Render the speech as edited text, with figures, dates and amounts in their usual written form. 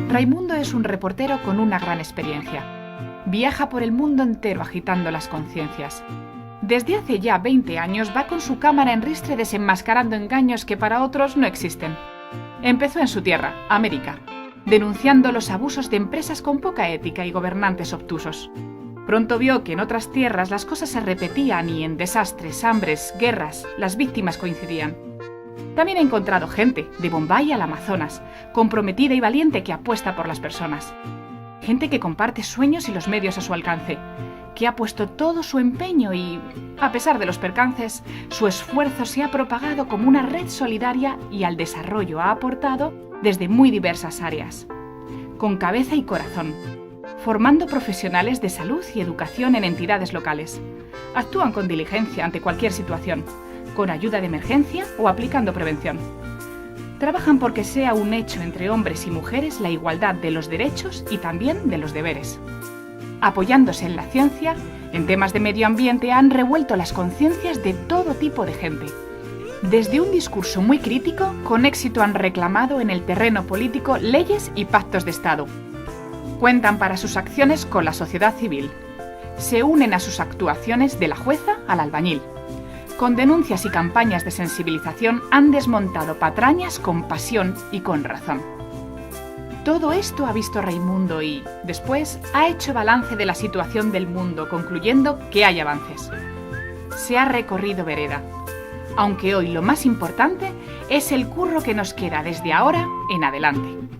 Raimundo es un reportero con una gran experiencia. Viaja por el mundo entero agitando las conciencias. Desde hace ya 20 años va con su cámara en ristre desenmascarando engaños que para otros no existen. Empezó en su tierra, América, denunciando los abusos de empresas con poca ética y gobernantes obtusos. Pronto vio que en otras tierras las cosas se repetían y en desastres, hambres, guerras, las víctimas coincidían. También ha encontrado gente, de Bombay al Amazonas, comprometida y valiente que apuesta por las personas. Gente que comparte sueños y los medios a su alcance, que ha puesto todo su empeño y, a pesar de los percances, su esfuerzo se ha propagado como una red solidaria y al desarrollo ha aportado desde muy diversas áreas. Con cabeza y corazón, formando profesionales de salud y educación en entidades locales. Actúan con diligencia ante cualquier situación, con ayuda de emergencia o aplicando prevención. Trabajan porque sea un hecho entre hombres y mujeres la igualdad de los derechos y también de los deberes. Apoyándose en la ciencia, en temas de medio ambiente han revuelto las conciencias de todo tipo de gente. Desde un discurso muy crítico, con éxito han reclamado en el terreno político leyes y pactos de Estado. Cuentan para sus acciones con la sociedad civil. Se unen a sus actuaciones de la jueza al albañil. Con denuncias y campañas de sensibilización han desmontado patrañas con pasión y con razón. Todo esto ha visto Raimundo y, después, ha hecho balance de la situación del mundo, concluyendo que hay avances. Se ha recorrido vereda, aunque hoy lo más importante es el curro que nos queda desde ahora en adelante.